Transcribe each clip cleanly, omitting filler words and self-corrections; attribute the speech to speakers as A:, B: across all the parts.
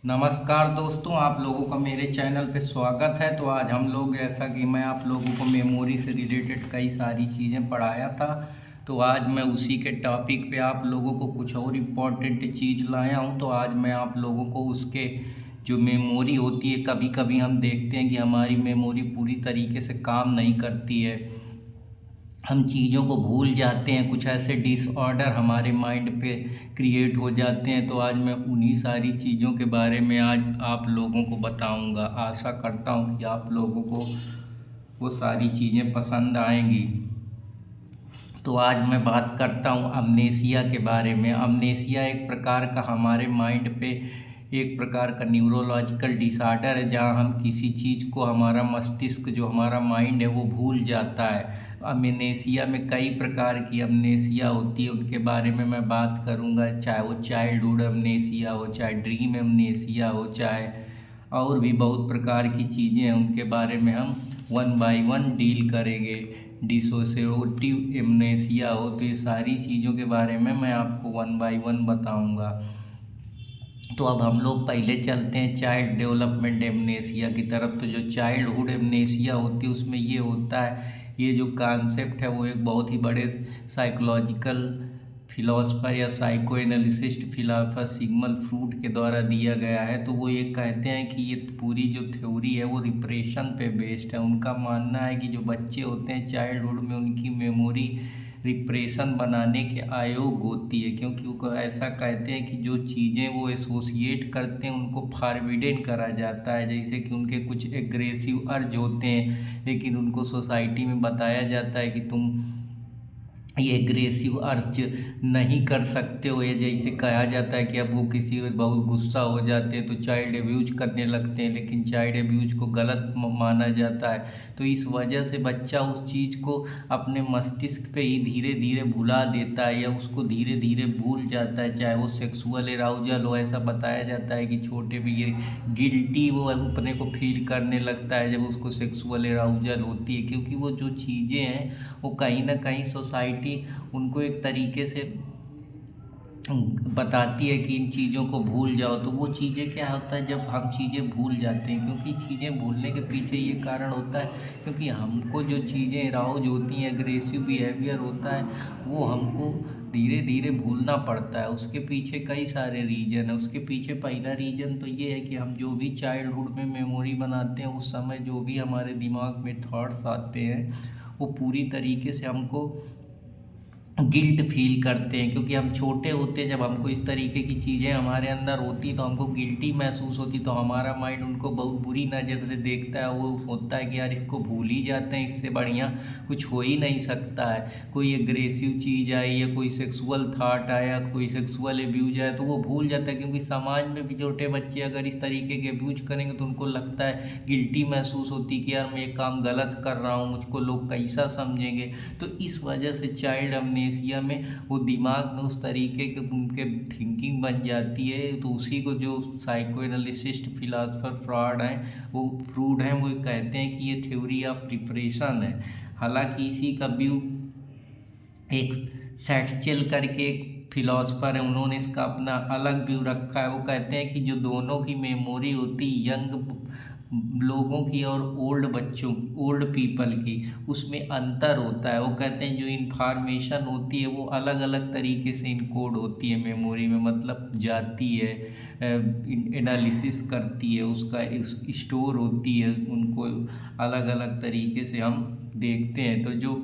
A: नमस्कार दोस्तों, आप लोगों का मेरे चैनल पे स्वागत है। तो आज हम लोग, जैसा कि मैं आप लोगों को मेमोरी से रिलेटेड कई सारी चीज़ें पढ़ाया था, तो आज मैं उसी के टॉपिक पे आप लोगों को कुछ और इम्पोर्टेंट चीज़ लाया हूँ। तो आज मैं आप लोगों को उसके जो मेमोरी होती है, कभी कभी हम देखते हैं कि हमारी मेमोरी पूरी तरीके से काम नहीं करती है, हम चीज़ों को भूल जाते हैं, कुछ ऐसे डिसऑर्डर हमारे माइंड पे क्रिएट हो जाते हैं। तो आज मैं उन्हीं सारी चीज़ों के बारे में आज आप लोगों को बताऊंगा। आशा करता हूं कि आप लोगों को वो सारी चीज़ें पसंद आएंगी। तो आज मैं बात करता हूँ अमनेसिया के बारे में। अमनेसिया एक प्रकार का हमारे माइंड पे एक प्रकार का न्यूरोलॉजिकल डिसऑर्डर है, जहाँ हम किसी चीज़ को, हमारा मस्तिष्क जो हमारा माइंड है वो भूल जाता है। अमनेसिया में कई प्रकार की अमनेसिया होती है, उनके बारे में मैं बात करूँगा, चाहे वो चाइल्डहुड अमनेसिया हो, चाहे ड्रीम अमनेसिया हो, चाहे और भी बहुत प्रकार की चीज़ें हैं, उनके बारे में हम वन बाय वन डील करेंगे। डिसोसिएटिव एमनेसिया हो, तो ये सारी चीज़ों के बारे में मैं आपको वन बाय वन बताऊंगा। तो अब हम लोग पहले चलते हैं चाइल्ड डेवलपमेंट एमनेसिया की तरफ। तो जो चाइल्डहुड एमनेसिया होती है, उसमें ये होता है, ये जो कॉन्सेप्ट है वो एक बहुत ही बड़े साइकोलॉजिकल फिलोसफर या psycho analyst philosopher Sigmund Freud के द्वारा दिया गया है। तो वो ये कहते हैं कि ये पूरी जो थ्योरी है वो रिप्रेशन पे बेस्ड है। उनका मानना है कि जो बच्चे होते हैं चाइल्डहुड में, उनकी मेमोरी रिप्रेशन बनाने के अयोग होती है, क्योंकि वो ऐसा कहते हैं कि जो चीज़ें वो एसोसिएट करते हैं उनको फॉरबिडन करा जाता है। जैसे कि उनके कुछ एग्रेसिव अर्ज होते हैं, लेकिन उनको सोसाइटी में बताया जाता है कि तुम ये एग्रेसिव अर्ज नहीं कर सकते हो। या जैसे कहा जाता है कि अब वो किसी पर बहुत गुस्सा हो जाते हैं तो चाइल्ड अब्यूज करने लगते हैं, लेकिन चाइल्ड अब्यूज को गलत माना जाता है। तो इस वजह से बच्चा उस चीज़ को अपने मस्तिष्क पे ही धीरे धीरे भुला देता है, या उसको धीरे धीरे भूल जाता है। चाहे वो सेक्सुअल एराउजल हो, ऐसा बताया जाता है कि छोटे में ये गिल्टी वो अपने को फील करने लगता है जब उसको सेक्सुअल एराउजल होती है, क्योंकि वो जो चीज़ें हैं वो कहीं ना कहीं सोसाइटी उनको एक तरीके से बताती है कि इन चीज़ों को भूल जाओ। तो वो चीज़ें क्या होता है, जब हम चीज़ें भूल जाते हैं, क्योंकि चीज़ें भूलने के पीछे ये कारण होता है क्योंकि हमको जो चीज़ें अराउज होती हैं, एग्रेसिव बिहेवियर होता है, वो हमको धीरे धीरे भूलना पड़ता है। उसके पीछे कई सारे रीजन है। उसके पीछे पहला रीजन तो ये है कि हम जो भी चाइल्डहुड में मेमोरी बनाते हैं, उस समय जो भी हमारे दिमाग में थॉट्स आते हैं वो पूरी तरीके से हमको गिल्ट फील करते हैं, क्योंकि हम छोटे होते हैं, जब हमको इस तरीके की चीज़ें हमारे अंदर होती तो हमको गिल्टी महसूस होती, तो हमारा माइंड उनको बहुत बुरी नज़र से देखता है। वो होता है कि यार इसको भूल ही जाते हैं, इससे बढ़िया कुछ हो ही नहीं सकता है। कोई एग्रेसिव चीज़ आई या कोई सेक्सुअल थाट आया, कोई सेक्सुअल एब्यूज आया, तो वो भूल जाता है। क्योंकि समाज में भी छोटे बच्चे अगर इस तरीके के एब्यूज करेंगे तो उनको लगता है, गिल्टी महसूस होती कि यार मैं ये काम गलत कर रहा हूँ, मुझको लोग कैसा समझेंगे। तो इस वजह से चाइल्ड अमनेसिया में वो दिमाग में उस तरीके के उनके थिंकिंग बन जाती है। तो उसी को जो साइको एनालिसिस्ट फिलासफर फ्रूड हैं, वो कहते हैं कि ये थ्योरी ऑफ डिप्रेशन है। हालांकि इसी का व्यू एक सैटचेल करके एक फिलोसफर है, उन्होंने इसका अपना अलग व्यू रखा है। वो कहते हैं कि जो दोनों की मेमोरी होती यंग लोगों की और ओल्ड पीपल की, उसमें अंतर होता है। वो कहते हैं जो इन्फॉर्मेशन होती है वो अलग अलग तरीके से इनकोड होती है मेमोरी में, मतलब जाती है, एनालिसिस करती है, उसका स्टोर होती है, उनको अलग अलग तरीके से हम देखते हैं। तो जो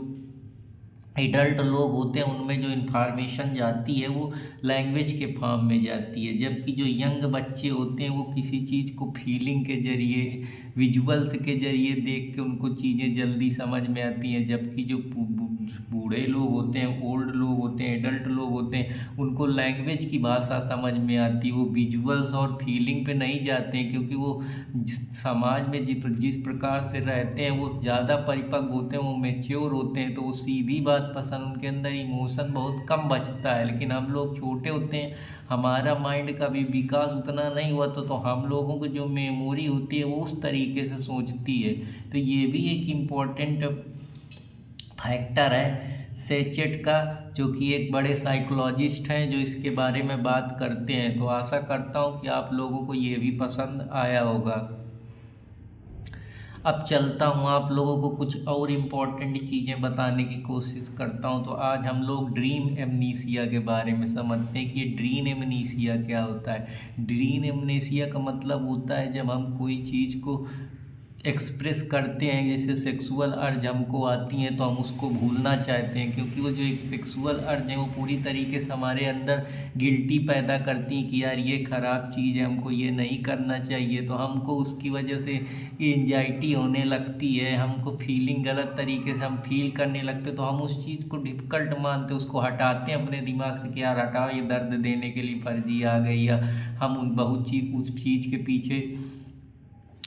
A: एडल्ट लोग होते हैं उनमें जो इन्फॉर्मेशन जाती है वो लैंग्वेज के फॉर्म में जाती है, जबकि जो यंग बच्चे होते हैं वो किसी चीज़ को फीलिंग के जरिए, विजुअल्स के जरिए देख के उनको चीज़ें जल्दी समझ में आती हैं। जबकि जो बूढ़े लोग होते हैं, ओल्ड लोग होते हैं, एडल्ट लोग होते हैं, उनको लैंग्वेज की भाषा समझ में आती है, वो विजुअल्स और फीलिंग पे नहीं जाते हैं, क्योंकि वो समाज में जिस प्रकार से रहते हैं वो ज़्यादा परिपक्व होते हैं, वो मेच्योर होते हैं, तो वो सीधी बात पसंद, उनके अंदर इमोशन बहुत कम बचता है। लेकिन हम लोग छोटे होते हैं, हमारा माइंड का भी विकास उतना नहीं हुआ, तो हम लोगों की जो मेमोरी होती है वो उस तरीके से सोचती है। तो ये भी एक इम्पोर्टेंट फैक्टर है सेचेट का, जो कि एक बड़े साइकोलॉजिस्ट हैं जो इसके बारे में बात करते हैं। तो आशा करता हूँ कि आप लोगों को ये भी पसंद आया होगा। अब चलता हूँ, आप लोगों को कुछ और इम्पोर्टेंट चीज़ें बताने की कोशिश करता हूँ। तो आज हम लोग ड्रीम एमनीसिया के बारे में समझते हैं कि ये ड्रीम एमनीसिया क्या होता है। ड्रीम एमनीसिया का मतलब होता है जब हम कोई चीज़ को एक्सप्रेस करते हैं, जैसे सेक्सुअल अर्ज हमको आती हैं तो हम उसको भूलना चाहते हैं, क्योंकि वो जो एक सेक्सुअल अर्ज है वो पूरी तरीके से हमारे अंदर गिल्टी पैदा करती हैं कि यार ये ख़राब चीज़ है, हमको ये नहीं करना चाहिए। तो हमको उसकी वजह से एंजाइटी होने लगती है, हमको फीलिंग गलत तरीके से हम फील करने लगते, तो हम उस चीज़ को डिफ़िकल्ट मानते, उसको हटाते हैं अपने दिमाग से कि यार हटाओ, ये दर्द देने के लिए फर्जी आ गई, या हम उस चीज़ के पीछे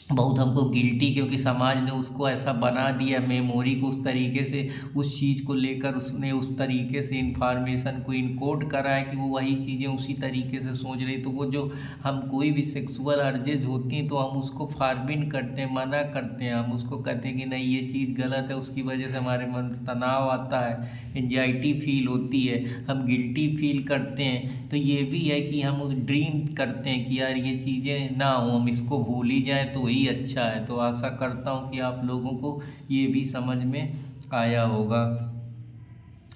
A: बहुत हमको गिल्टी, क्योंकि समाज ने उसको ऐसा बना दिया, मेमोरी को उस तरीके से उस चीज़ को लेकर उसने उस तरीके से इंफॉर्मेशन को इनकोड करा है कि वो वही चीज़ें उसी तरीके से सोच रही। तो वो जो हम कोई भी सेक्सुअल अर्जेज होती हैं तो हम उसको फारबिन करते हैं, मना करते हैं, हम उसको कहते हैं कि नहीं ये चीज़ गलत है, उसकी वजह से हमारे मन में तनाव आता है, एंजाइटी फील होती है, हम गिल्टी फील करते हैं। तो ये भी है कि हम ड्रीम करते हैं कि यार ये चीज़ें ना हो, हम इसको भूल ही जाएँ तो ही अच्छा है। तो आशा करता हूँ कि आप लोगों को ये भी समझ में आया होगा।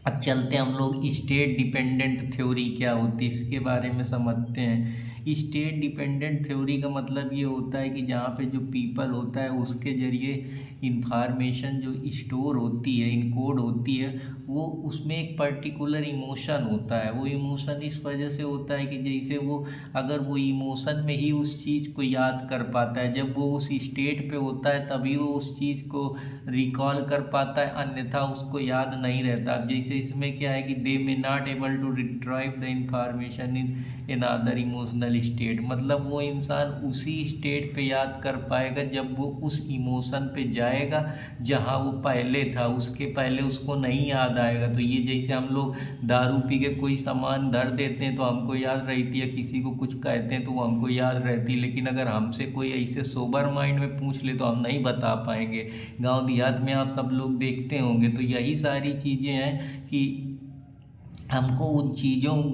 A: अब चलते हैं हम लोग स्टेट डिपेंडेंट थ्योरी क्या होती है इसके बारे में समझते हैं। स्टेट डिपेंडेंट थ्योरी का मतलब ये होता है कि जहाँ पे जो पीपल होता है उसके ज़रिए इंफॉर्मेशन जो स्टोर होती है, इनकोड होती है, वो उसमें एक पर्टिकुलर इमोशन होता है। वो इमोशन इस वजह से होता है कि जैसे वो अगर वो इमोशन में ही उस चीज़ को याद कर पाता है, जब वो उस स्टेट पे होता है तभी वो उस चीज़ को रिकॉल कर पाता है, अन्यथा उसको याद नहीं रहता। अब जैसे इसमें क्या है कि they may not able to retrieve the information in other emotional state, मतलब वो इंसान उसी स्टेट पे याद कर पाएगा जब वो उस इमोशन पे जाएगा जहाँ वो पहले था, उसके पहले उसको नहीं याद आएगा। तो ये जैसे हम लोग दारू पी के कोई सामान धर देते हैं तो हमको याद रहती है, किसी को कुछ कहते हैं तो वो हमको याद रहती है, लेकिन अगर हमसे कोई ऐसे सोबर माइंड में पूछ ले तो हम नहीं बता पाएंगे। गांव देहात में आप सब लोग देखते होंगे। तो यही सारी चीज़ें हैं कि हमको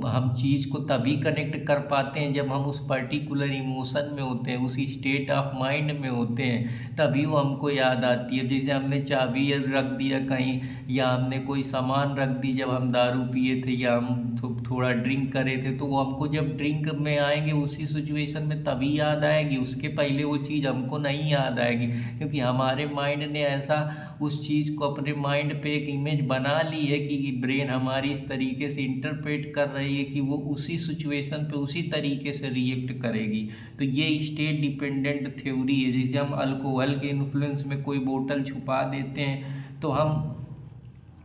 A: हम चीज़ को तभी कनेक्ट कर पाते हैं जब हम उस पर्टिकुलर इमोशन में होते हैं, उस स्टेट ऑफ माइंड में होते हैं, तभी वो हमको याद आती है। जैसे हमने चाबी रख दिया कहीं, या हमने कोई सामान रख दी जब हम दारू पिए थे, या हम थोड़ा ड्रिंक करे थे, तो वो हमको जब ड्रिंक में आएंगे उसी सिचुएशन में तभी याद आएगी, उसके पहले वो चीज़ हमको नहीं याद आएगी, क्योंकि हमारे माइंड ने ऐसा उस चीज़ को अपने माइंड पे एक इमेज बना ली है कि ब्रेन हमारी इस तरीके से इंटरप्रेट कर रही है कि वो उसी सिचुएशन पे उसी तरीके से रिएक्ट करेगी। तो ये स्टेट डिपेंडेंट थ्योरी है। जैसे हम अल्कोहल के इन्फ्लुएंस में कोई बोतल छुपा देते हैं तो हम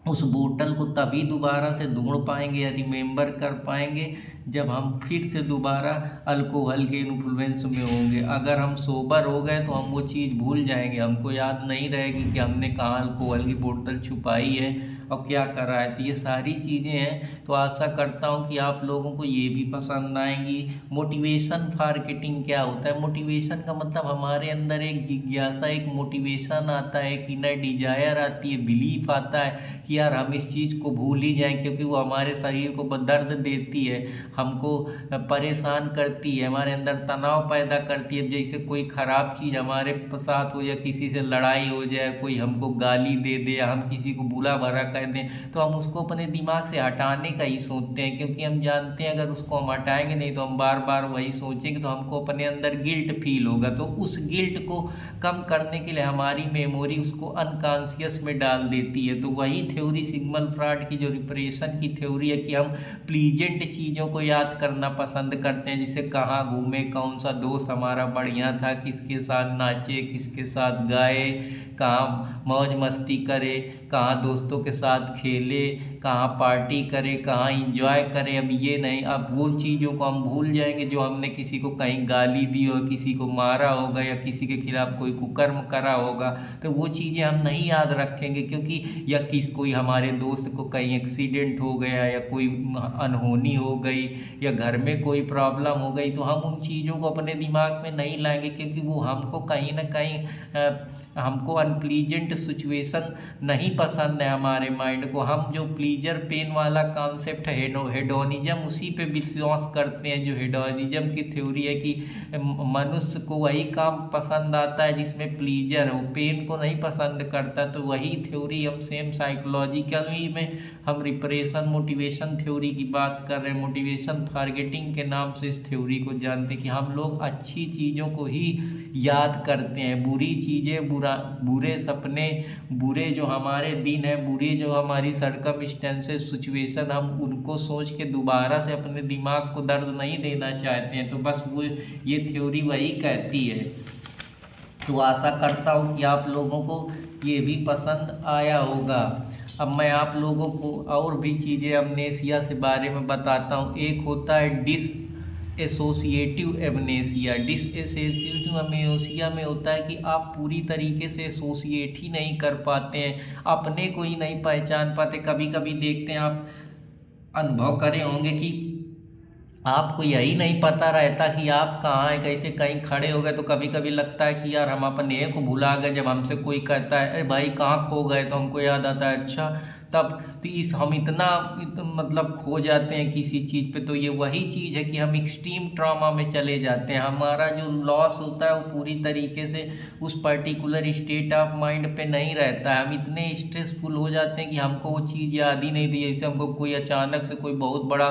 A: उस बोतल को तभी दोबारा से ढूंढ पाएंगे या रिमेंबर कर पाएंगे जब हम फिर से दोबारा अल्कोहल के इन्फ्लुएंस में होंगे। अगर हम सोबर हो गए तो हम वो चीज़ भूल जाएंगे, हमको याद नहीं रहेगी कि हमने कहाँ अल्कोहल की बोतल छुपाई है और क्या करा है। तो ये सारी चीज़ें हैं। तो आशा करता हूँ कि आप लोगों को ये भी पसंद आएंगी। मोटिवेशन मार्केटिंग क्या होता है? मोटिवेशन का मतलब हमारे अंदर एक जिज्ञासा, एक मोटिवेशन आता है, एक इनर डिजायर आती है, बिलीफ आता है कि यार हम इस चीज़ को भूल ही जाएं, क्योंकि वो हमारे शरीर को दर्द देती है, हमको परेशान करती है, हमारे अंदर तनाव पैदा करती है। जैसे कोई ख़राब चीज़ हमारे साथ हो, या किसी से लड़ाई हो जाए, कोई हमको गाली दे दे, या हम किसी को बुला भरा कर दें, तो हम उसको अपने दिमाग से हटाने का ही सोचते हैं, क्योंकि हम जानते हैं अगर उसको हम हटाएंगे नहीं तो हम बार बार वही सोचेंगे, तो हमको अपने अंदर गिल्ट फील होगा। तो उस गिल्ट को कम करने के लिए हमारी मेमोरी उसको अनकॉन्शियस में डाल देती है। तो वही थ्योरी सिग्मंड फ्रॉइड की जो रिप्रेशन की थ्योरी है कि हम प्लीजेंट चीज़ों को याद करना पसंद करते हैं, जैसे कहाँ घूमे, कौन सा दोस्त हमारा बढ़िया था, किसके साथ नाचे, किसके साथ गाए, कहाँ मौज मस्ती करे, कहाँ दोस्तों के साथ खेले, कहाँ पार्टी करे, कहाँ इंजॉय करे। अब ये नहीं, अब वो चीज़ों को हम भूल जाएंगे जो हमने किसी को कहीं गाली दी हो, किसी को मारा होगा, या किसी के खिलाफ कोई कुकर्म करा होगा, तो वो चीज़ें हम नहीं याद रखेंगे, क्योंकि या कोई हमारे दोस्त को कहीं एक्सीडेंट हो गया, या कोई अनहोनी हो गई, या घर में कोई प्रॉब्लम हो गई, तो हम उन चीज़ों को अपने दिमाग में नहीं लाएंगे, क्योंकि वो हमको कहीं ना कहीं हमको अनप्लीजेंट सिचुएशन नहीं पसंद है हमारे माइंड को। हम जो प्लीजर पेन वाला कॉन्सेप्ट है, हेडोनिज्म, उसी पे विश्वास करते हैं। जो हेडोनिज्म की थ्योरी है कि मनुष्य को वही काम पसंद आता है जिसमें प्लीजर हो, पेन को नहीं पसंद करता। तो वही थ्योरी हम सेम साइकोलॉजिकली में हम रिप्रेशन मोटिवेशन थ्योरी की बात कर रहे हैं। मोटिवेशन टारगेटिंग के नाम से इस थ्योरी को जानते हैं कि हम लोग अच्छी चीज़ों को ही याद करते हैं, बुरी चीज़ें, बुरे सपने, बुरे जो हमारे दिन है, बुरी जो हमारी सर्कमस्टेंसेस सिचुएशन, हम उनको सोच के दोबारा से अपने दिमाग को दर्द नहीं देना चाहते हैं। तो बस वो ये थ्योरी वही कहती है। तो आशा करता हूँ कि आप लोगों को ये भी पसंद आया होगा। अब मैं आप लोगों को और भी चीज़ें अमनेसिया से बारे में बताता हूँ। एक होता है डिसएसोसिएटिव एमनेसिया। डिसएसोसिएटिव एमनेसिया में होता है कि आप पूरी तरीके से एसोसिएट ही नहीं कर पाते हैं, अपने को ही नहीं पहचान पाते। कभी कभी देखते हैं, आप अनुभव करे होंगे कि आपको यही नहीं पता रहता कि आप कहाँ हैं, कैसे कहीं खड़े हो गए तो कभी कभी लगता है कि यार हम अपने को भुला गए। जब हमसे कोई कहता है अरे भाई कहाँ खो गए, तो हमको याद आता है अच्छा तब। तो हम इतना मतलब खो जाते हैं किसी चीज़ पे। तो ये वही चीज़ है कि हम एक्सट्रीम ट्रॉमा में चले जाते हैं। हमारा जो लॉस होता है वो पूरी तरीके से उस पर्टिकुलर स्टेट ऑफ माइंड पे नहीं रहता है। हम इतने स्ट्रेसफुल हो जाते हैं कि हमको वो चीज़ याद ही नहीं थी। जैसे हमको कोई अचानक से कोई बहुत बड़ा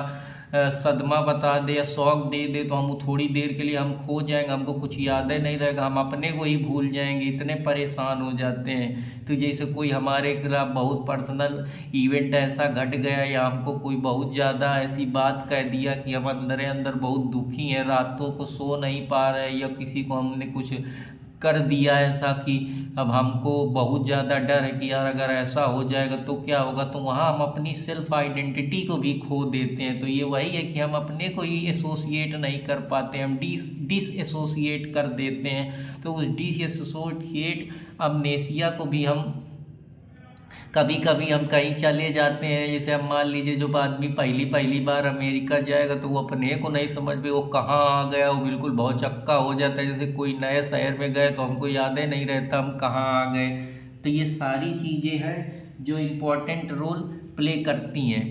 A: सदमा बता दे या शौक दे दे, तो हम थोड़ी देर के लिए हम खो जाएंगे, हमको कुछ याद नहीं रहेगा, हम अपने को ही भूल जाएंगे, इतने परेशान हो जाते हैं। तो जैसे कोई हमारे खिलाफ बहुत पर्सनल इवेंट ऐसा घट गया या हमको कोई बहुत ज़्यादा ऐसी बात कह दिया कि हम अंदर अंदर बहुत दुखी हैं, रातों को सो नहीं पा रहे, या किसी को हमने कुछ कर दिया ऐसा कि अब हमको बहुत ज़्यादा डर है कि यार अगर ऐसा हो जाएगा तो क्या होगा। तो वहाँ हम अपनी सेल्फ आइडेंटिटी को भी खो देते हैं। तो ये वही है कि हम अपने को ही एसोसिएट नहीं कर पाते, हम डिसएसोसिएट कर देते हैं। तो उस डिसएसोसिएट अमनेसिया को भी हम कभी कभी हम कहीं चले जाते हैं। जैसे हम मान लीजिए जो आदमी पहली बार अमेरिका जाएगा तो वो अपने को नहीं समझ में वो कहाँ आ गया, वो बिल्कुल बहुत चक्का हो जाता है। जैसे कोई नए शहर में गए तो हमको याद ही नहीं रहता हम कहाँ आ गए। तो ये सारी चीज़ें हैं जो इम्पोर्टेंट रोल प्ले करती हैं।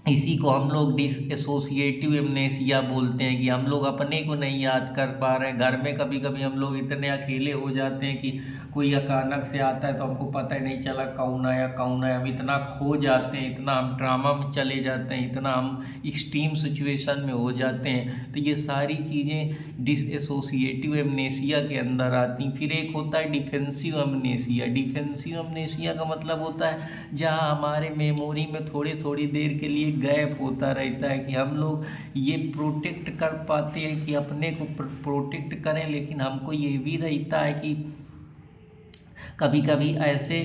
A: इसी को हम लोग डिसएसोसिएटिव एमनेसिया बोलते हैं कि हम लोग अपने को नहीं याद कर पा रहे हैं। घर में कभी कभी हम लोग इतने अकेले हो जाते हैं कि कोई अचानक से आता है तो हमको पता ही नहीं चला कौन आया कौन आया। हम इतना खो जाते हैं, इतना हम ड्रामा में चले जाते हैं, इतना हम एक्सट्रीम सिचुएशन में हो जाते हैं। तो ये सारी चीज़ें डिसएसोसिएटिव एमनेसिया के अंदर आती। फिर एक होता है डिफेंसिव एमनेसिया। डिफेंसिव एमनेसिया का मतलब होता है जहाँ हमारे मेमोरी में थोड़ी देर के लिए गैप होता रहता है कि हम लोग ये प्रोटेक्ट कर पाते हैं कि अपने को प्रोटेक्ट करें, लेकिन हमको ये भी रहता है कि कभी कभी ऐसे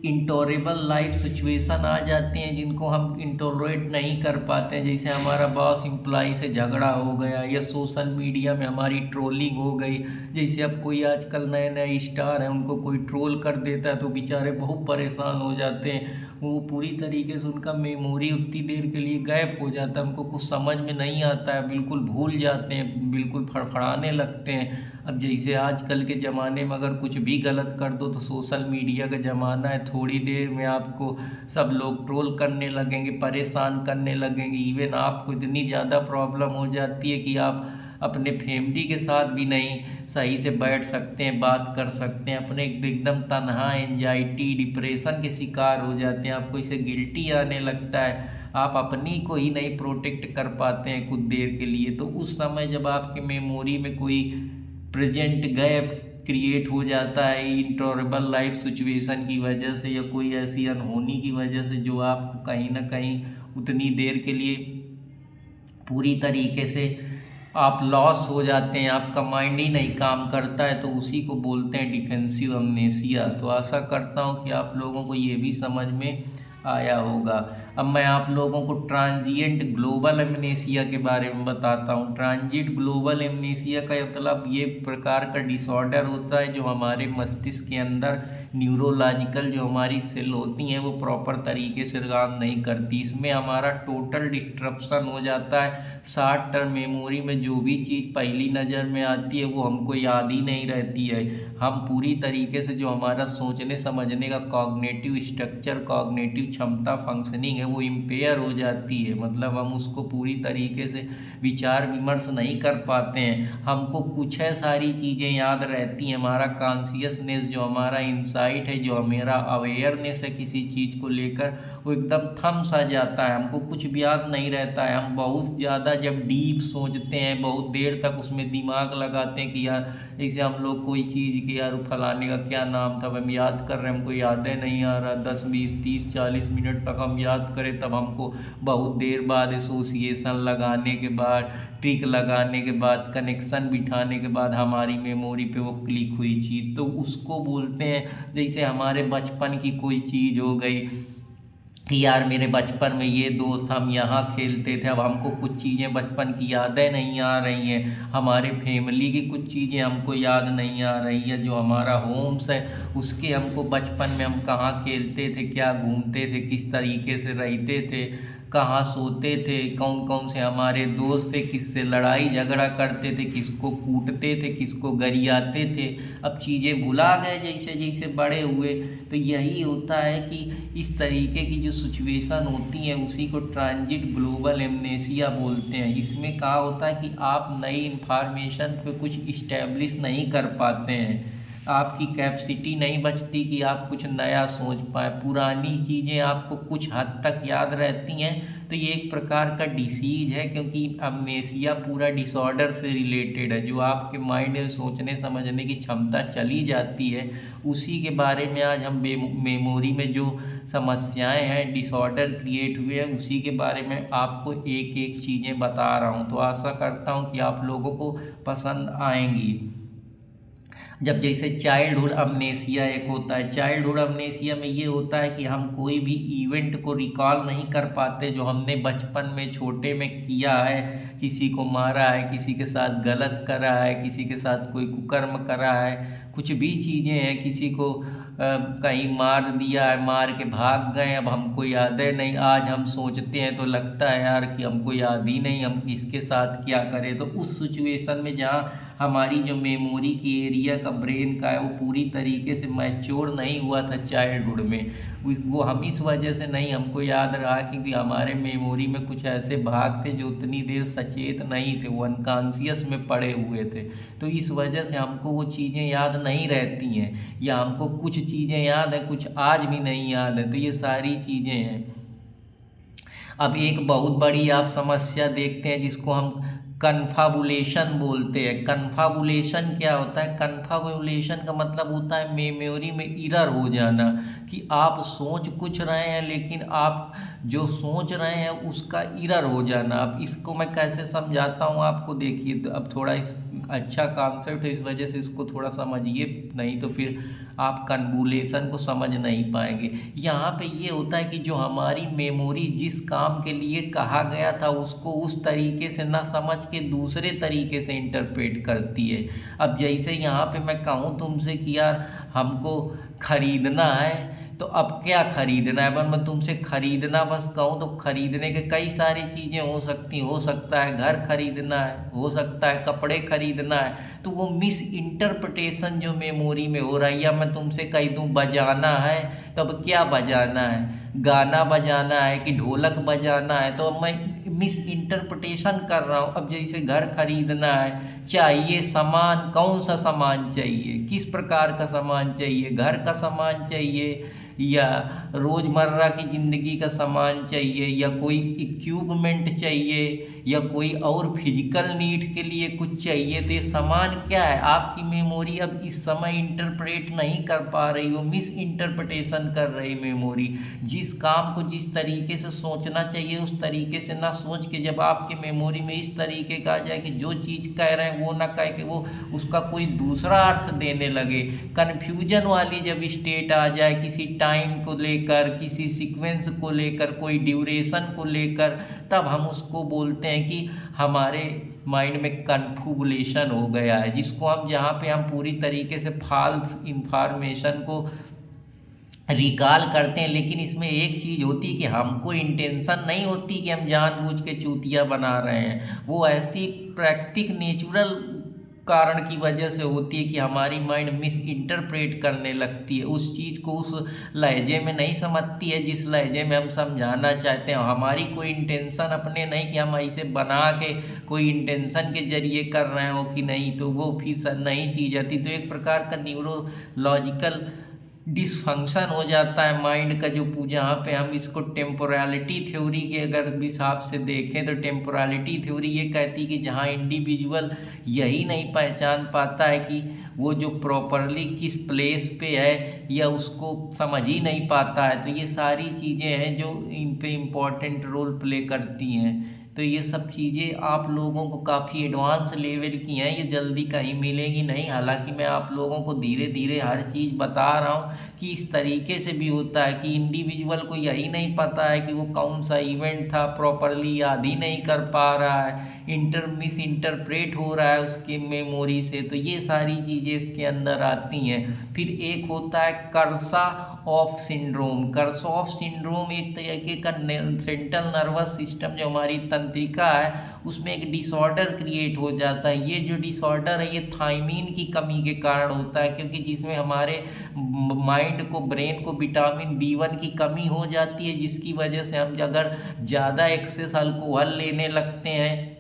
A: इंटॉलरेबल लाइफ सिचुएशन आ जाते हैं जिनको हम इंटॉलरेट नहीं कर पाते हैं। जैसे हमारा बॉस एम्प्लॉय से झगड़ा हो गया या सोशल मीडिया में हमारी ट्रोलिंग हो गई। जैसे अब कोई आजकल नए नए स्टार हैं, उनको कोई ट्रोल कर देता है तो बेचारे बहुत परेशान हो जाते हैं। वो पूरी तरीके से उनका मेमोरी उतनी देर के लिए गायब हो जाता है, उनको कुछ समझ में नहीं आता है, बिल्कुल भूल जाते हैं, बिल्कुल फड़फड़ाने लगते हैं। अब जैसे आजकल के ज़माने में अगर कुछ भी गलत कर दो तो सोशल मीडिया का ज़माना है, थोड़ी देर में आपको सब लोग ट्रोल करने लगेंगे, परेशान करने लगेंगे। इवन आपको इतनी ज़्यादा प्रॉब्लम हो जाती है कि आप अपने फैमिली के साथ भी नहीं सही से बैठ सकते हैं, बात कर सकते हैं, अपने एकदम तन्हा, एंजाइटी, डिप्रेशन के शिकार हो जाते हैं। आपको इसे गिल्टी आने लगता है, आप अपनी को ही नहीं प्रोटेक्ट कर पाते हैं कुछ देर के लिए। तो उस समय जब आपके मेमोरी में कोई प्रेजेंट गैप क्रिएट हो जाता है इंटॉलरेबल लाइफ सिचुएशन की वजह से या कोई ऐसी अनहोनी की वजह से जो आपको कहीं ना कहीं उतनी देर के लिए पूरी तरीके से आप लॉस हो जाते हैं, आपका माइंड ही नहीं काम करता है, तो उसी को बोलते हैं डिफेंसिव अमनेसिया। तो आशा करता हूँ कि आप लोगों को ये भी समझ में आया होगा। अब मैं आप लोगों को ट्रांजिएंट ग्लोबल एमनेसिया के बारे में बताता हूँ। ट्रांजिट ग्लोबल एमनेसिया का मतलब ये प्रकार का डिसऑर्डर होता है जो हमारे मस्तिष्क के अंदर न्यूरोलॉजिकल जो हमारी सेल होती हैं वो प्रॉपर तरीके से काम नहीं करती। इसमें हमारा टोटल डिस्ट्रप्शन हो जाता है। शॉर्ट टर्म मेमोरी में जो भी चीज़ पहली नज़र में आती है वो हमको याद ही नहीं रहती है। हम पूरी तरीके से जो हमारा सोचने समझने का कॉग्निटिव स्ट्रक्चर, कॉग्निटिव क्षमता, फंक्शनिंग है वो इम्पेयर हो जाती है। मतलब हम उसको पूरी तरीके से विचार विमर्श नहीं कर पाते हैं। हमको कुछ है सारी चीज़ें याद रहती हैं। हमारा कॉन्शियसनेस जो हमारा इंसाइट है, जो हमारा अवेयरनेस है किसी चीज़ को लेकर, वो एकदम थम सा जाता है। हमको कुछ भी याद नहीं रहता है। हम बहुत ज़्यादा जब डीप सोचते हैं, बहुत देर तक उसमें दिमाग लगाते हैं कि यार जैसे हम लोग कोई चीज़ कि यार फलाने का क्या नाम था, हम याद कर रहे हैं, हमको याद नहीं आ रहा। 10 20 30 40 मिनट तक हम याद करें तब हमको बहुत देर बाद एसोसिएशन लगाने के बाद, ट्रिक लगाने के बाद, कनेक्शन बिठाने के बाद हमारी मेमोरी पे वो क्लिक हुई चीज़, तो उसको बोलते हैं जैसे हमारे बचपन की कोई चीज़ हो गई कि यार मेरे बचपन में ये दोस्त, हम यहाँ खेलते थे। अब हमको कुछ चीज़ें बचपन की यादें नहीं आ रही हैं। हमारे फैमिली की कुछ चीज़ें हमको याद नहीं आ रही है। जो हमारा होम्स है उसके हमको बचपन में हम कहाँ खेलते थे, क्या घूमते थे, किस तरीके से रहते थे, कहाँ सोते थे, कौन कौन से हमारे दोस्त थे, किससे लड़ाई झगड़ा करते थे, किसको कूटते थे, किसको गरियाते थे। अब चीज़ें भुला गए जैसे जैसे बड़े हुए। तो यही होता है कि इस तरीके की जो सिचुएशन होती हैं उसी को ट्रांजिट ग्लोबल एमनेसिया बोलते हैं। इसमें क्या होता है कि आप नई इंफॉर्मेशन पे कुछ इस्टेब्लिश नहीं कर पाते हैं। आपकी कैपेसिटी नहीं बचती कि आप कुछ नया सोच पाए। पुरानी चीज़ें आपको कुछ हद तक याद रहती हैं। तो ये एक प्रकार का डिसीज है, क्योंकि अमनेसिया पूरा डिसऑर्डर से रिलेटेड है। जो आपके माइंड में सोचने समझने की क्षमता चली जाती है, उसी के बारे में आज हम मेमोरी में जो समस्याएं हैं, डिसऑर्डर क्रिएट हुए हैं, उसी के बारे में आपको एक एक चीज़ें बता रहा हूँ। तो आशा करता हूँ कि आप लोगों को पसंद आएंगी। जब जैसे चाइल्डहुड अमनेसिया एक होता है। चाइल्डहुड अमनेसिया में ये होता है कि हम कोई भी इवेंट को रिकॉल नहीं कर पाते जो हमने बचपन में छोटे में किया है। किसी को मारा है, किसी के साथ गलत करा है, किसी के साथ कोई कुकर्म करा है, कुछ भी चीज़ें हैं, किसी को कहीं मार दिया है, मार के भाग गए, अब हमको यादें नहीं। आज हम सोचते हैं तो लगता है यार कि हमको याद ही नहीं हम इसके साथ क्या करें। तो उस सिचुएशन में जहाँ हमारी जो मेमोरी की एरिया का ब्रेन का है वो पूरी तरीके से मैच्योर नहीं हुआ था चाइल्डहुड में, वो हम इस वजह से नहीं हमको याद रहा क्योंकि हमारे मेमोरी में कुछ ऐसे भाग थे जो उतनी देर सचेत नहीं थे, वो अनकॉन्शियस में पड़े हुए थे। तो इस वजह से हमको वो चीज़ें याद नहीं रहती हैं, या हमको कुछ चीज़ें याद है, कुछ आज भी नहीं याद है। तो ये सारी चीज़ें हैं। अब एक बहुत बड़ी आप समस्या देखते हैं जिसको हम कन्फाबुलेशन बोलते हैं। कन्फाबुलेशन क्या होता है? कन्फाबुलेशन का मतलब होता है मेमोरी में इरर हो जाना, कि आप सोच कुछ रहे हैं लेकिन आप जो सोच रहे हैं उसका इरर हो जाना। अब इसको मैं कैसे समझाता हूँ आपको, देखिए। तो अब थोड़ा इस अच्छा कॉन्सेप्ट है, इस वजह से इसको थोड़ा समझिए, नहीं तो फिर आप कन्वोल्यूशन को समझ नहीं पाएंगे। यहाँ पे ये होता है कि जो हमारी मेमोरी जिस काम के लिए कहा गया था उसको उस तरीके से ना समझ के दूसरे तरीके से इंटरप्रेट करती है। अब जैसे यहाँ पे मैं कहूँ तुमसे कि यार हमको खरीदना है, तो अब क्या खरीदना है? अगर मैं तुमसे खरीदना बस कहूँ तो खरीदने के कई सारी चीज़ें हो सकती, हो सकता है घर खरीदना है, हो सकता है कपड़े खरीदना है। तो वो मिस इंटरप्रिटेशन जो मेमोरी में हो रहा है, या मैं तुमसे कह दूँ बजाना है, तो अब क्या बजाना है? गाना बजाना है कि ढोलक बजाना है? तो अब मैं मिस इंटरप्रिटेशन कर रहा हूँ। अब जैसे घर खरीदना है, चाहिए सामान, कौन सा सामान चाहिए, किस प्रकार का सामान चाहिए, घर का सामान चाहिए या रोज़मर्रा की ज़िंदगी का सामान चाहिए, या कोई इक्विपमेंट चाहिए, या कोई और फिजिकल नीड के लिए कुछ चाहिए। तो ये सामान क्या है? आपकी मेमोरी अब इस समय इंटरप्रेट नहीं कर पा रही, वो मिस इंटरप्रिटेशन कर रही मेमोरी। जिस काम को जिस तरीके से सोचना चाहिए उस तरीके से ना सोच के जब आपके मेमोरी में इस तरीके का आ जाए कि जो चीज़ कह रहे हैं वो ना कह के वो उसका कोई दूसरा अर्थ देने लगे, कन्फ्यूजन वाली जब स्टेट आ जाए, किसी टाइम को लेकर, किसी सीक्वेंस को लेकर, कोई ड्यूरेशन को लेकर, तब हम उसको बोलते हैं कि हमारे माइंड में कन्फ्यूलेशन हो गया है, जिसको हम जहाँ पे हम पूरी तरीके से फॉल्स इंफॉर्मेशन को रिकॉल करते हैं। लेकिन इसमें एक चीज़ होती है कि हमको इंटेंशन नहीं होती कि हम जानबूझ के चूतिया बना रहे हैं, वो ऐसी प्राकृतिक नेचुरल कारण की वजह से होती है कि हमारी माइंड मिस इंटरप्रेट करने लगती है, उस चीज़ को उस लहजे में नहीं समझती है जिस लहजे में हम समझाना चाहते हैं। हमारी कोई इंटेंशन अपने नहीं कि हम ऐसे बना के कोई इंटेंशन के जरिए कर रहे हो कि नहीं, तो वो फिर नई चीज़ आती। तो एक प्रकार का न्यूरोलॉजिकल डिसफंक्शन हो जाता है माइंड का, जो जहाँ पे हम इसको टेम्पोरलिटी थ्योरी के अगर हिसाब से देखें तो टेम्पोरलिटी थ्योरी ये कहती है कि जहाँ इंडिविजुअल यही नहीं पहचान पाता है कि वो जो प्रॉपरली किस प्लेस पे है या उसको समझ ही नहीं पाता है, तो ये सारी चीज़ें हैं जो इन पे इम्पोर्टेंट रोल प्ले करती हैं। तो ये सब चीज़ें आप लोगों को काफ़ी एडवांस लेवल की हैं, ये जल्दी कहीं मिलेगी नहीं। हालांकि मैं आप लोगों को धीरे धीरे हर चीज़ बता रहा हूँ कि इस तरीके से भी होता है कि इंडिविजुअल को यही नहीं पता है कि वो कौन सा इवेंट था, प्रॉपरली याद ही नहीं कर पा रहा है, मिस इंटरप्रेट हो रहा है उसकी मेमोरी से। तो ये सारी चीज़ें इसके अंदर आती हैं। फिर एक होता है कर्साऑफ सिंड्रोम। कर्साऑफ सिंड्रोम एक तरीके का सेंट्रल नर्वस सिस्टम जो हमारी तंत्रिका है उसमें एक डिसऑर्डर क्रिएट हो जाता है। ये जो डिसऑर्डर है ये थायमीन की कमी के कारण होता है, क्योंकि जिसमें हमारे माइंड को, ब्रेन को विटामिन B1 की कमी हो जाती है, जिसकी वजह से हम अगर ज़्यादा एक्सेस अल्कोहल लेने लगते हैं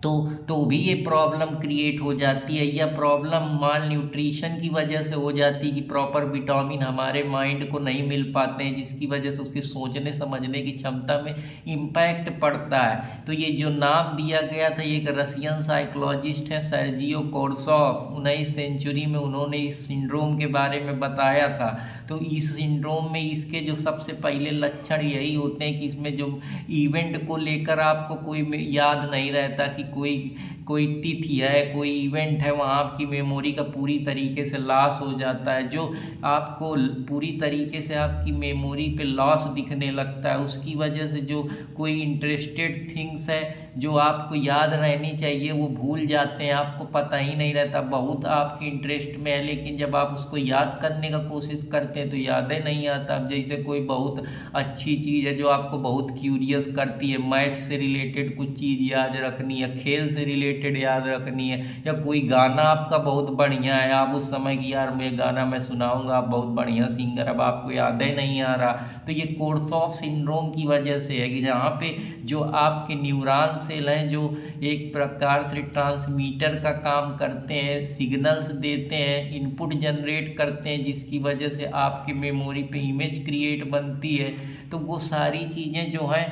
A: तो भी ये प्रॉब्लम क्रिएट हो जाती है। या प्रॉब्लम माल न्यूट्रिशन की वजह से हो जाती है कि प्रॉपर विटामिन हमारे माइंड को नहीं मिल पाते हैं, जिसकी वजह से उसकी सोचने समझने की क्षमता में इम्पैक्ट पड़ता है। तो ये जो नाम दिया गया था, ये एक रशियन साइकोलॉजिस्ट है सर्जियो कोर्सॉफ, 19वीं सेंचुरी में उन्होंने इस सिंड्रोम के बारे में बताया था। तो इस सिंड्रोम में इसके जो सबसे पहले लक्षण यही होते हैं कि इसमें जो इवेंट को लेकर आपको कोई याद नहीं रहता कि कोई तिथि है, कोई इवेंट है, वहाँ आपकी मेमोरी का पूरी तरीके से लॉस हो जाता है। जो आपको पूरी तरीके से आपकी मेमोरी पे लॉस दिखने लगता है, उसकी वजह से जो कोई इंटरेस्टेड थिंग्स है जो आपको याद रहनी चाहिए वो भूल जाते हैं, आपको पता ही नहीं रहता बहुत आपके इंटरेस्ट में है, लेकिन जब आप उसको याद करने का कोशिश करते हैं तो याद ही नहीं आता। अब जैसे कोई बहुत अच्छी चीज़ है जो आपको बहुत क्यूरियस करती है, मैथ से रिलेटेड कुछ चीज़ याद रखनी है, खेल से रिलेटेड याद रखनी है, या कोई गाना आपका बहुत बढ़िया है, आप उस समय की यार मैं गाना मैं सुनाऊंगा, आप बहुत बढ़िया सिंगर, अब आपको याद ही नहीं आ रहा। तो ये कोर्सॉफ सिंड्रोम की वजह से है कि जहाँ पे जो आपके न्यूरॉन सेल हैं जो एक प्रकार से ट्रांसमीटर का काम करते हैं, सिग्नल्स देते हैं, इनपुट जनरेट करते हैं, जिसकी वजह से आपकी मेमोरी पे इमेज क्रिएट बनती है। तो वो सारी चीज़ें जो हैं,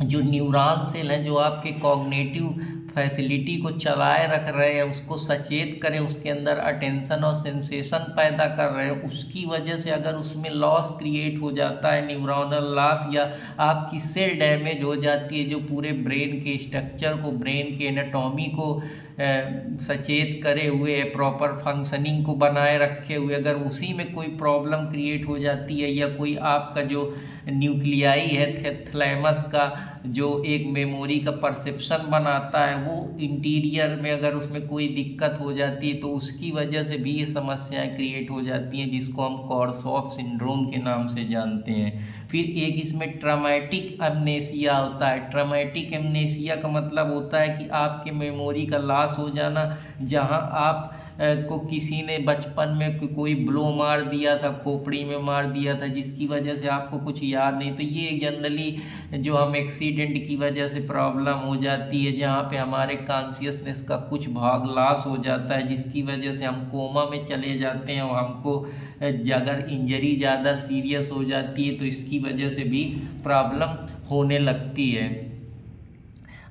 A: जो न्यूरॉन सेल हैं जो आपके कॉग्निटिव फैसिलिटी को चलाए रख रहे हैं, उसको सचेत करें, उसके अंदर अटेंशन और सेंसेशन पैदा कर रहे हैं, उसकी वजह से अगर उसमें लॉस क्रिएट हो जाता है, न्यूरोनल लॉस, या आपकी सेल डैमेज हो जाती है जो पूरे ब्रेन के स्ट्रक्चर को, ब्रेन के एनाटॉमी को सचेत करे हुए, प्रॉपर फंक्शनिंग को बनाए रखे हुए, अगर उसी में कोई प्रॉब्लम क्रिएट हो जाती है, या कोई आपका जो न्यूक्लियाई है थैलेमस का जो एक मेमोरी का परसेप्शन बनाता है, वो इंटीरियर में अगर उसमें कोई दिक्कत हो जाती है तो उसकी वजह से भी ये समस्याएं क्रिएट हो जाती हैं, जिसको हम कोर्सॉफ सिंड्रोम के नाम से जानते हैं। फिर एक इसमें ट्रॉमेटिक अमनेसिया होता है। ट्रॉमेटिक अमनेसिया का मतलब होता है कि आपके मेमोरी का लॉस हो जाना, जहां आप को किसी ने बचपन में कोई ब्लो मार दिया था, खोपड़ी में मार दिया था, जिसकी वजह से आपको कुछ याद नहीं। तो ये जनरली जो हम एक्सीडेंट की वजह से प्रॉब्लम हो जाती है, जहाँ पे हमारे कॉन्शियसनेस का कुछ भाग लॉस हो जाता है, जिसकी वजह से हम कोमा में चले जाते हैं, और हमको अगर इंजरी ज़्यादा सीरियस हो जाती है तो इसकी वजह से भी प्रॉब्लम होने लगती है।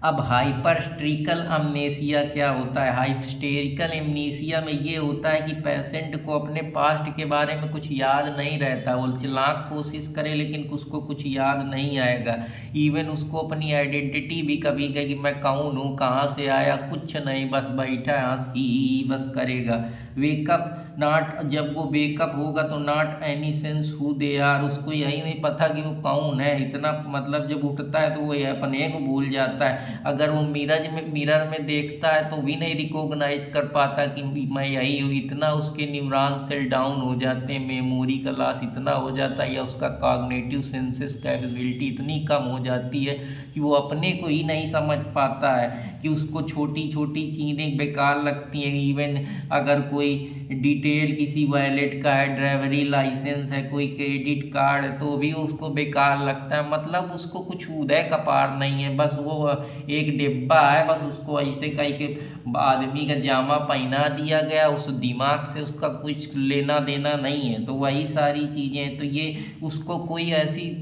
A: अब हाइपरस्ट्रिकल अमनेसिया क्या होता है? हाइपस्टेरिकल अमनेसिया में ये होता है कि पेशेंट को अपने पास्ट के बारे में कुछ याद नहीं रहता, वो लाख कोशिश करे लेकिन उसको कुछ याद नहीं आएगा। इवन उसको अपनी आइडेंटिटी भी कभी कभी मैं कौन हूँ, कहाँ से आया, कुछ नहीं, बस बैठा हंस ही बस करेगा। वेकअप नॉट, जब वो वेकअप होगा तो not any sense who they are, उसको यही नहीं पता कि वो कौन है। इतना मतलब जब उठता है तो वो अपने को भूल जाता है। अगर वो मिरर में देखता है तो भी नहीं रिकॉग्नाइज कर पाता कि मैं यही हूँ। इतना उसके न्यूरॉन सेल डाउन हो जाते हैं, मेमोरी का लॉस इतना हो जाता है, या उसका कॉग्निटिव सेंसेस कैपेबिलिटी इतनी कम हो जाती है कि वो अपने को ही नहीं समझ पाता है कि उसको छोटी छोटी चीज़ें बेकार लगती हैं। इवन अगर कोई डिटेल किसी वैलेट का है, ड्राइवरी लाइसेंस है, कोई क्रेडिट कार्ड है, तो भी उसको बेकार लगता है। मतलब उसको कुछ उदय कपार नहीं है, बस वो एक डिब्बा है, बस उसको ऐसे कहीं के आदमी का जामा पहना दिया गया, उस दिमाग से उसका कुछ लेना देना नहीं है। तो वही सारी चीज़ें, तो ये उसको कोई ऐसी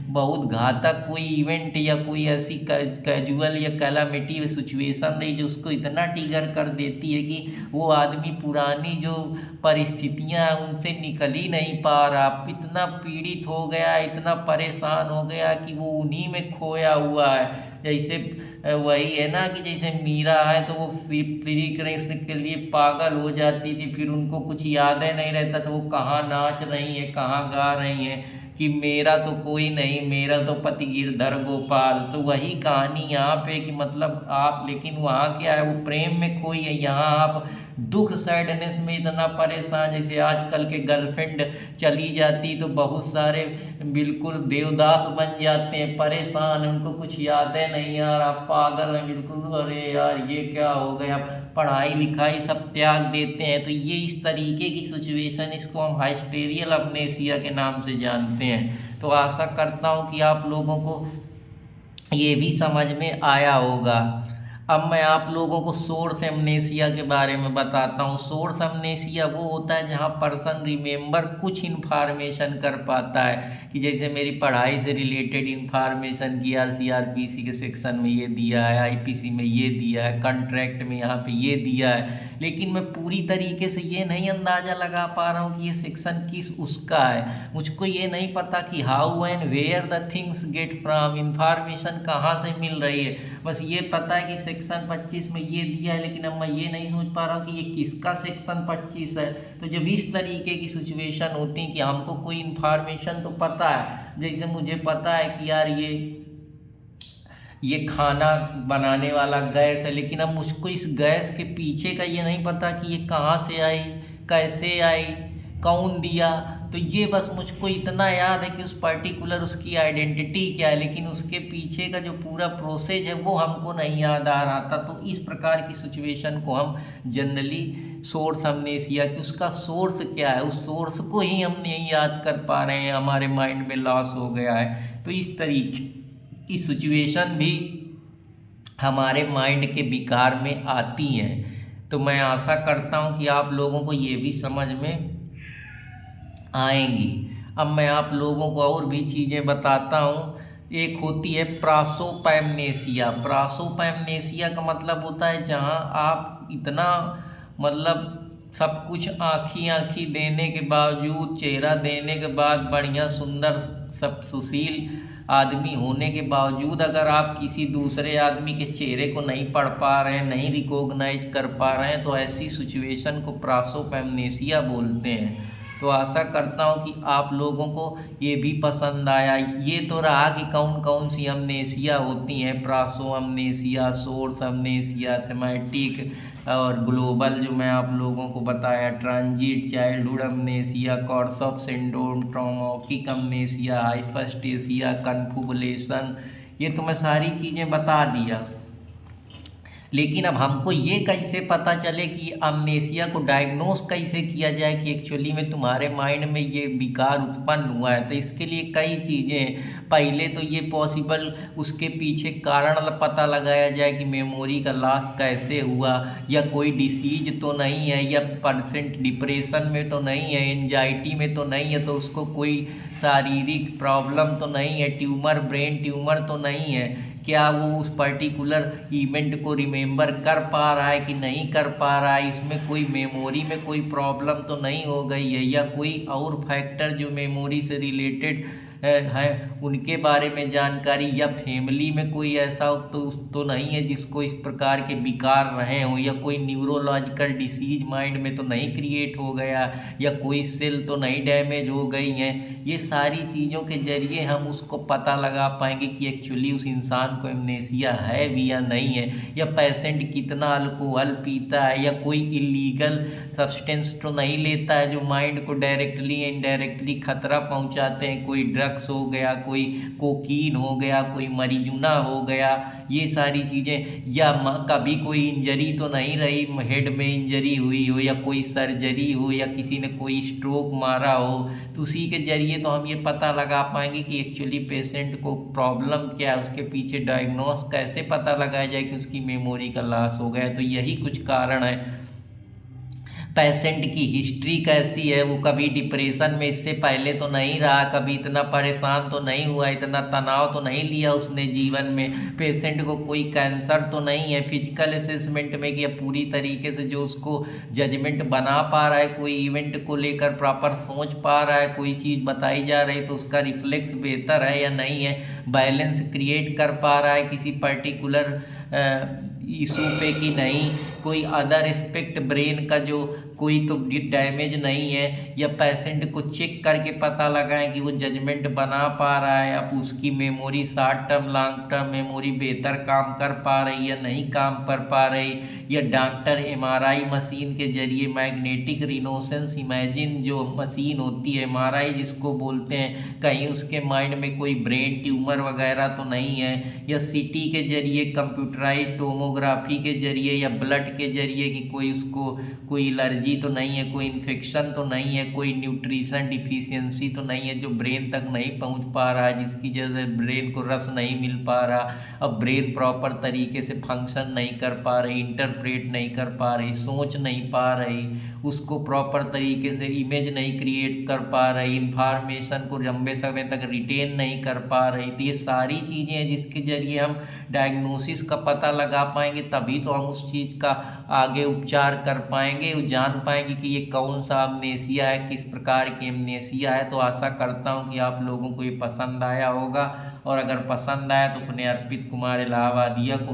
A: बहुत घातक कोई इवेंट या कोई ऐसी कैजुअल या कैलामिटी सिचुएशन नहीं जो उसको इतना ट्रिगर कर देती है कि वो आदमी पुरानी जो परिस्थितियां हैं उनसे निकल ही नहीं पा रहा, इतना पीड़ित हो गया, इतना परेशान हो गया कि वो उन्हीं में खोया हुआ है। जैसे वही है ना कि जैसे मीरा है तो वो श्री कृष्ण के लिए पागल हो जाती थी, फिर उनको कुछ यादें नहीं रहता था वो कहाँ नाच रही है, कहाँ गा रही हैं, कि मेरा तो कोई नहीं, मेरा तो पति गिरधर गोपाल। तो वही कहानी यहाँ पे कि मतलब आप, लेकिन वहाँ क्या है, वो प्रेम में खोई है। यहाँ आप दुख सैडनेस में इतना परेशान, जैसे आजकल के गर्लफ्रेंड चली जाती तो बहुत सारे बिल्कुल देवदास बन जाते हैं, परेशान, उनको कुछ यादें नहीं यार, आप पागल हैं बिल्कुल, अरे यार ये क्या हो गया, पढ़ाई लिखाई सब त्याग देते हैं। तो ये इस तरीके की सिचुएशन, इसको हम हाइस्टेरियल अमनेसिया के नाम से जानते हैं। तो आशा करता हूँ कि आप लोगों को ये भी समझ में आया होगा। अब मैं आप लोगों को सोर्स एमनेसिया के बारे में बताता हूँ। सोर्स एमनेसिया वो होता है जहाँ पर्सन रिमेंबर कुछ इन्फॉर्मेशन कर पाता है, कि जैसे मेरी पढ़ाई से रिलेटेड इन्फॉर्मेशन की यार सीआरपीसी के सेक्शन में ये दिया है, आईपीसी में ये दिया है, कॉन्ट्रैक्ट में यहाँ पे ये दिया है, लेकिन मैं पूरी तरीके से ये नहीं अंदाज़ा लगा पा रहा हूँ कि ये सेक्शन किस उसका है। मुझको ये नहीं पता कि how and where the things get from, information कहाँ से मिल रही है। बस ये पता है कि सेक्शन 25 में ये दिया है, लेकिन अब मैं ये नहीं सोच पा रहा हूँ कि ये किसका सेक्शन 25 है। तो जब इस तरीके की सिचुएशन होती है कि हमको कोई इन्फॉर्मेशन तो पता है, जैसे मुझे पता है कि यार ये खाना बनाने वाला गैस है, लेकिन अब मुझको इस गैस के पीछे का ये नहीं पता कि ये कहाँ से आई, कैसे आई, कौन दिया। तो ये बस मुझको इतना याद है कि उस पर्टिकुलर उसकी आइडेंटिटी क्या है, लेकिन उसके पीछे का जो पूरा प्रोसेस है वो हमको नहीं याद आ रहा था। तो इस प्रकार की सिचुएशन को हम जनरली सोर्स अमनेसिया, कि उसका सोर्स क्या है, उस सोर्स को ही हम नहीं याद कर पा रहे हैं, हमारे माइंड में लॉस हो गया है। तो इस तरीके की सिचुएशन भी हमारे माइंड के विकार में आती हैं। तो मैं आशा करता हूँ कि आप लोगों को ये भी समझ में आएंगी। अब मैं आप लोगों को और भी चीज़ें बताता हूँ। एक होती है प्रासोपैमनेसिया। प्रासोपैमनेसिया का मतलब होता है जहाँ आप इतना मतलब सब कुछ आँखी देने के बावजूद, चेहरा देने के बाद, बढ़िया सुंदर सब सुशील आदमी होने के बावजूद, अगर आप किसी दूसरे आदमी के चेहरे को नहीं पढ़ पा रहे हैं, नहीं रिकॉग्नाइज कर पा रहे हैं, तो ऐसी सिचुएशन को प्रासोपैमनेसिया बोलते हैं। तो आशा करता हूँ कि आप लोगों को ये भी पसंद आया। ये तो रहा कि कौन कौन सी अमनेसिया होती हैं, प्रासो अमनेसिया, सोर्स अमनेसिया, थीमेटिक और ग्लोबल जो मैं आप लोगों को बताया, ट्रांजिट, चाइल्डहुड अमनेसिया, कोर्सॉफ सिंड्रोम, ट्रॉमोटिक अमनेसिया, हाइपरस्टेसिया, कन्फ्यूबुलेशन, ये तो मैं सारी चीज़ें बता दिया। लेकिन अब हमको ये कैसे पता चले कि अमनेसिया को डायग्नोस कैसे किया जाए कि एक्चुअली में तुम्हारे माइंड में ये विकार उत्पन्न हुआ है। तो इसके लिए कई चीज़ें, पहले तो ये पॉसिबल उसके पीछे कारण पता लगाया जाए कि मेमोरी का लॉस कैसे हुआ, या कोई डिसीज तो नहीं है, या पर्सेंट डिप्रेशन में तो नहीं है, एंजाइटी में तो नहीं है, तो उसको कोई शारीरिक प्रॉब्लम तो नहीं है, ट्यूमर, ब्रेन ट्यूमर तो नहीं है, क्या वो उस पर्टिकुलर इवेंट को रिमेंबर कर पा रहा है कि नहीं कर पा रहा है, इसमें कोई मेमोरी में कोई प्रॉब्लम तो नहीं हो गई है, या कोई और फैक्टर जो मेमोरी से रिलेटेड है उनके बारे में जानकारी, या फैमिली में कोई ऐसा तो नहीं है जिसको इस प्रकार के विकार रहे हों, या कोई न्यूरोलॉजिकल डिसीज माइंड में तो नहीं क्रिएट हो गया, या कोई सेल तो नहीं डैमेज हो गई हैं। ये सारी चीज़ों के जरिए हम उसको पता लगा पाएंगे कि एक्चुअली उस इंसान को एमनेसिया है भी या नहीं है, या पेशेंट कितना अल्कोहल पीता है, या कोई इलीगल सब्सटेंस तो नहीं लेता है जो माइंड को डायरेक्टली इनडायरेक्टली खतरा पहुंचाते हैं। कोई ड्रग्स हो गया, कोई कोकीन हो गया, कोई मरीजुना हो गया, ये सारी चीज़ें, या कभी कोई इंजरी तो नहीं रही, हेड में इंजरी हुई हो, या कोई सर्जरी हो, या किसी ने कोई स्ट्रोक मारा हो, तो उसी के जरिए तो हम ये पता लगा पाएंगे कि एक्चुअली पेशेंट को प्रॉब्लम क्या है, उसके पीछे डायग्नोस कैसे पता लगाया जाए कि उसकी मेमोरी का लॉस हो गया। तो यही कुछ कारण है। पेशेंट की हिस्ट्री कैसी है, वो कभी डिप्रेशन में इससे पहले तो नहीं रहा, कभी इतना परेशान तो नहीं हुआ, इतना तनाव तो नहीं लिया उसने जीवन में, पेशेंट को कोई कैंसर तो नहीं है। फिजिकल असेसमेंट में कि पूरी तरीके से जो उसको जजमेंट बना पा रहा है, कोई इवेंट को लेकर प्रॉपर सोच पा रहा है, कोई चीज़ बताई जा रही है तो उसका रिफ्लेक्स बेहतर है या नहीं है, बैलेंस क्रिएट कर पा रहा है किसी पर्टिकुलर इशू पे कि नहीं, कोई अदर एस्पेक्ट ब्रेन का जो कोई तो डैमेज नहीं है, या पेशेंट को चेक करके पता लगाएं कि वो जजमेंट बना पा रहा है, अब उसकी memory short term long term memory बेहतर काम कर पा रही या नहीं काम कर पा रही, या डॉक्टर एमआरआई मशीन के जरिए मैग्नेटिक रिनोसेंस इमेजिन जो मशीन होती है एमआरआई जिसको बोलते हैं, कहीं उसके माइंड में कोई ब्रेन ट्यूमर वगैरह तो नहीं है, या सीटी के जरिए कंप्यूटराइज टोमोग्राफी के जरिए या ब्लड के जरिए कि कोई उसको कोई एलर्जी तो नहीं है, कोई इन्फेक्शन तो नहीं है, कोई न्यूट्रिशन डिफिशियंसी तो नहीं है जो ब्रेन तक नहीं पहुंच पा रहा है, जिसकी वजह से ब्रेन को रस नहीं मिल पा रहा, अब ब्रेन प्रॉपर तरीके से फंक्शन नहीं कर पा रही, इंटरप्रेट नहीं कर पा रही, सोच नहीं पा रही, उसको प्रॉपर तरीके से इमेज नहीं क्रिएट कर पा रही, इंफॉर्मेशन को लंबे समय तक रिटेन नहीं कर पा रही। तो ये सारी चीज़ें हैं जिसके जरिए हम डायग्नोसिस का पता लगा पाएंगे, तभी तो हम उस चीज़ का आगे उपचार कर पाएंगे, जान पाएंगे कि ये कौन सा अमनेसिया है, किस प्रकार की अमनेसिया है। तो आशा करता हूँ कि आप लोगों को ये पसंद आया होगा, और अगर पसंद आया तो अपने अर्पित कुमार इलाहाबादिया को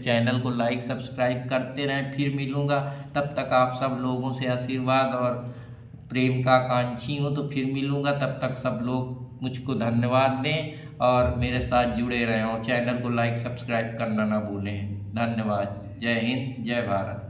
A: चैनल को लाइक सब्सक्राइब करते रहें। फिर मिलूँगा, तब तक आप सब लोगों से आशीर्वाद और प्रेम का आकांक्षी हूँ। तो फिर मिलूँगा, तब तक सब लोग मुझको धन्यवाद दें और मेरे साथ जुड़े रहें, और चैनल को लाइक सब्सक्राइब करना ना भूलें। धन्यवाद। जय हिंद, जय भारत।